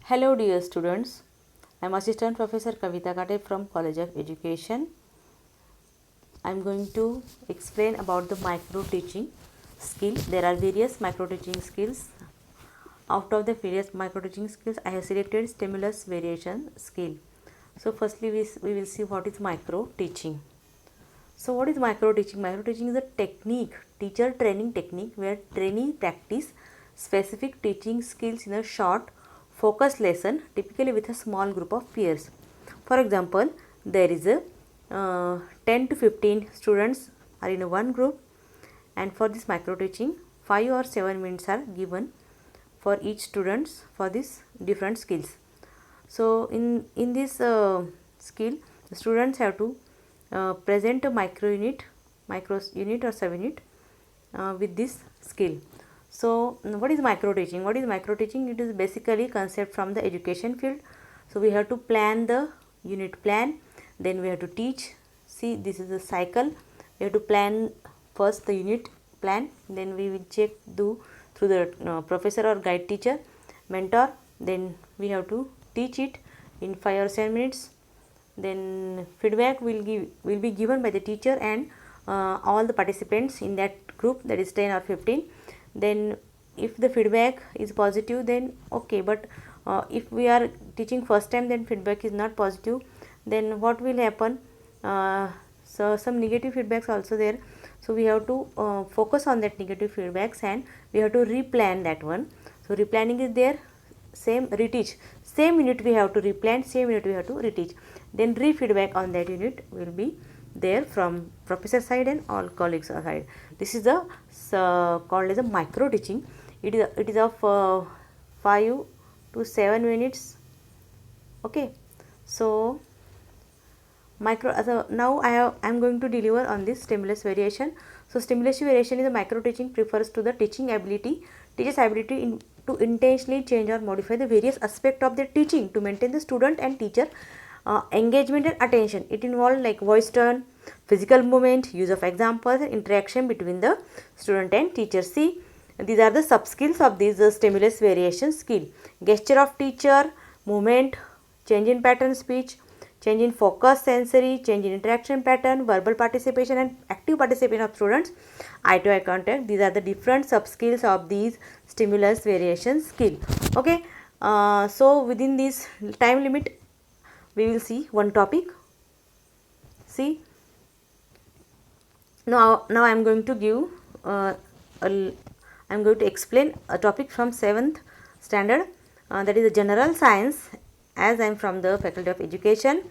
Hello dear students, I am Assistant Professor Kavita Kate from College of Education. I am going to explain about the micro teaching skill. There are various micro teaching skills. Out of the various micro teaching skills, I have selected stimulus variation skill. So firstly we will see what is micro teaching. So what is micro teaching? Micro teaching is a technique, teacher training technique where trainee practice specific teaching skills in a short focused lesson, typically with a small group of peers. For example, there is a 10 to 15 students are in a one group, and for this micro teaching 5 or 7 minutes are given for each students for this different skills. So in this skill, the students have to present a micro unit or subunit with this skill. So what is micro teaching? What is micro teaching? It is basically concept from the education field. So we have to plan the unit plan, then we have to teach. See, this is a cycle. We have to plan first the unit plan, then we will check through the professor or guide teacher, mentor, then we have to teach it in 5 or 7 minutes. Then feedback will be given by the teacher and all the participants in that group, that is 10 or 15. Then if the feedback is positive, then okay, but if we are teaching first time, then feedback is not positive, then what will happen? So some negative feedbacks also there, so we have to focus on that negative feedbacks and we have to replan that one. So replanning is there, same reteach, same unit we have to replan, same unit we have to reteach, then re-feedback on that unit will be there from professor side and all colleagues side. This is the called as a micro teaching. It is of 5 to 7 minutes. Okay, so now I am going to deliver on this stimulus variation. So stimulus variation is a micro teaching refers to the teaching ability, teacher's ability to intentionally change or modify the various aspect of the teaching to maintain the student and teacher engagement and attention. It involves like voice tone, physical movement, use of examples, and interaction between the student and teacher. See, these are the sub skills of this stimulus variation skill: gesture of teacher, movement, change in pattern speech, change in focus, sensory, change in interaction pattern, verbal participation and active participation of students, eye to eye contact. These are the different sub skills of these stimulus variation skill. Okay, so within this time limit we will see one topic. See, now I am going to give I am going to explain a topic from 7th standard, that is the general science. As I am from the faculty of education,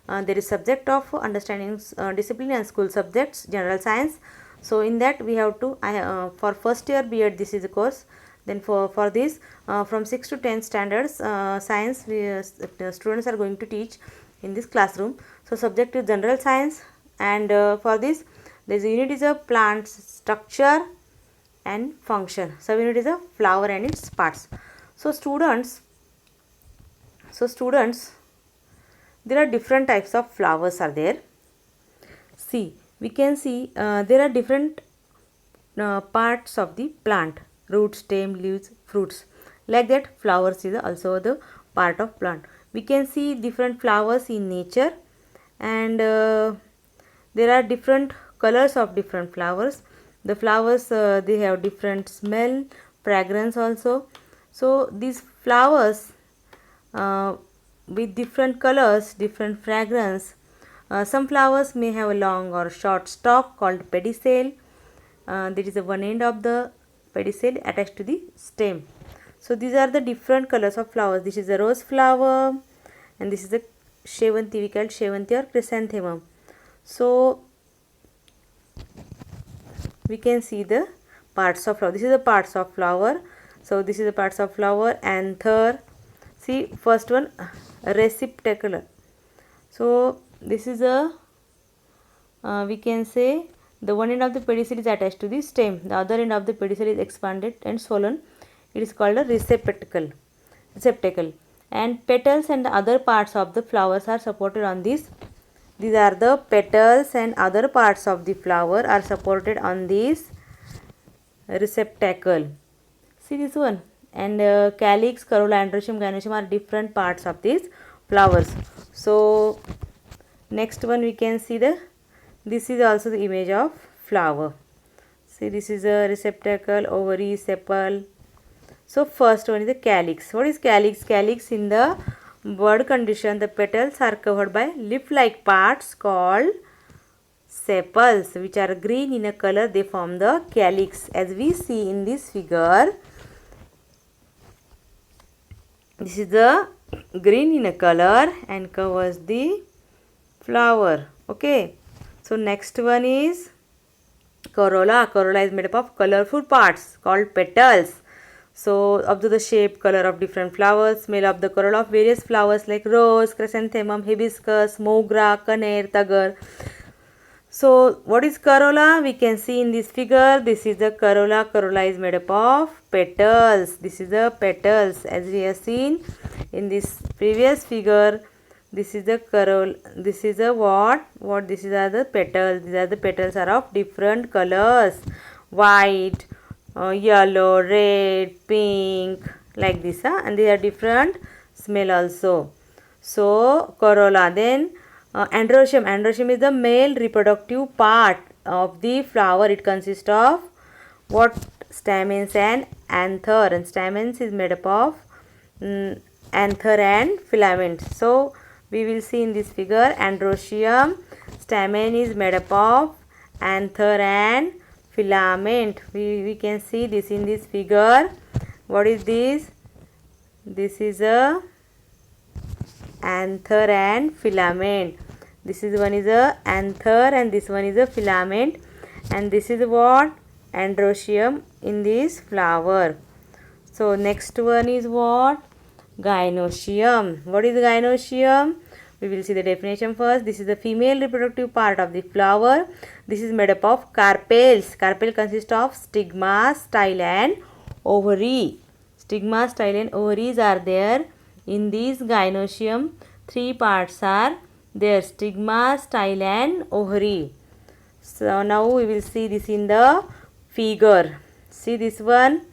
there is subject of understanding discipline and school subjects, general science. So in that we have to for first year B.Ed this is a course. Then for this from 6 to 10 standards science students are going to teach in this classroom. So subject is general science, and for this this unit is a plant structure and function. Subunit is a flower and its parts. So students, there are different types of flowers are there. See, we can see there are different parts of the plant: root, stem, leaves, fruits. Like that, flowers is also the part of plant. We can see different flowers in nature, and there are different colors of different flowers. The flowers they have different smell, fragrance also. So these flowers with different colors, different fragrance. Some flowers may have a long or short stalk called pedicel. There is a one end of the pedicel attached to the stem. So these are the different colors of flowers. This is a rose flower, and this is a Shevanti. We call it Shevanti or chrysanthemum. So we can see the parts of flower. This is the parts of flower. So this is the parts of flower. Anther. See, first one, receptacle. So this is a we can say the one end of the pedicel is attached to the stem. The other end of the pedicel is expanded and swollen. It is called a receptacle. And petals and the other parts of the flowers are supported on this. These are the petals and other parts of the flower are supported on this receptacle. See this one, and calyx, corolla, androecium, gynoecium are different parts of these flowers. So next one we can see this is also the image of flower. See, this is a receptacle, ovary, sepal. So first one is the calyx. What is calyx? Calyx, in the bud condition, the petals are covered by leaf-like parts called sepals, which are green in a color. They form the calyx. As we see in this figure, this is the green in a color and covers the flower. Okay. So next one is corolla. Corolla is made up of colorful parts called petals. So observe the shape, color of different flowers. Smell of the corolla of various flowers like rose, chrysanthemum, hibiscus, mogra, kaner, tagar. So what is corolla? We can see in this figure. This is the corolla. Corolla is made up of petals. This is the petals, as we have seen in this previous figure. This is the corolla. This is a what? This is are the petals. These are the petals are of different colors. White, yellow, red, pink, like this, and they are different smell also. So corolla. Then androecium. Androecium is the male reproductive part of the flower. It consists of what? Stamens and anther. And stamens is made up of anther and filaments. So we will see in this figure, androecium stamen is made up of anther and filament. We can see this in this figure. What is this? This is a anther and filament. This is one is a anther and this one is a filament, and this is what? Androecium in this flower. So next one is what? Gynoecium. What is gynoecium? We will see the definition first. This is the female reproductive part of the flower. This is made up of carpels. Carpel consists of stigma, style and ovary. Stigma, style and ovaries are there. In this gynoecium, three parts are there: stigma, style and ovary. So now we will see this in the figure. See this one: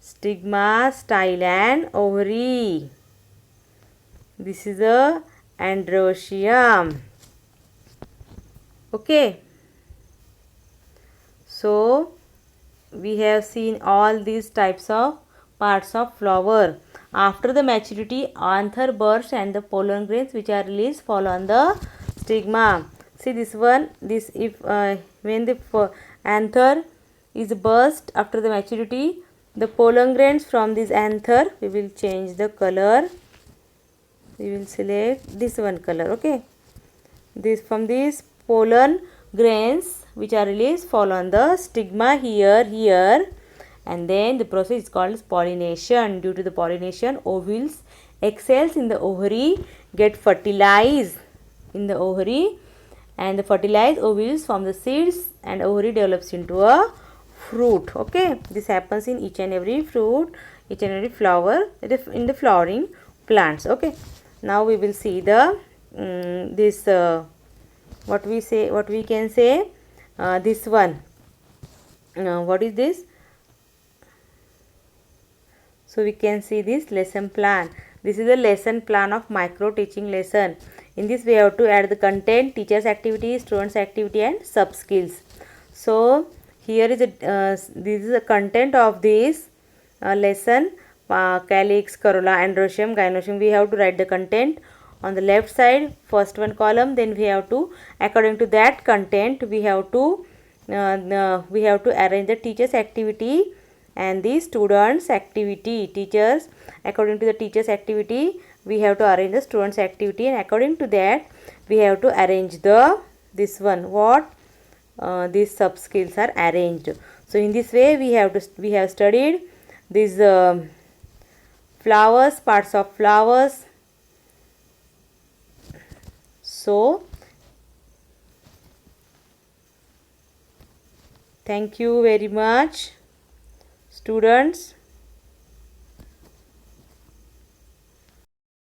stigma, style and ovary. This is a androecium. Okay. So we have seen all these types of parts of flower. After the maturity, anther bursts and the pollen grains which are released fall on the stigma. See this one. This when the anther is burst after the maturity, the pollen grains from this anther, we will change the color. We will select this one color. Okay. This from these pollen grains which are released fall on the stigma here, and then the process is called pollination. Due to the pollination, ovules, egg cells in the ovary get fertilized in the ovary, and the fertilized ovules form the seeds and ovary develops into a fruit. Okay, this happens in each and every fruit, each and every flower in the flowering plants. Okay, now we will see the what we can say, this one. What is this? So we can see this lesson plan. This is the lesson plan of micro teaching lesson. In this we have to add the content, teachers activity, students activity and sub skills. So here is this is the content of this lesson. Calyx, corolla, androecium, gynoecium. We have to write the content on the left side, first one column. Then we have to, according to that content, we have to arrange the teachers activity and the students activity. Teachers, according to the teachers activity, we have to arrange the students activity, and according to that we have to arrange the this one what these sub skills are arranged. So in this way we have studied these flowers, parts of flowers. So thank you very much, students.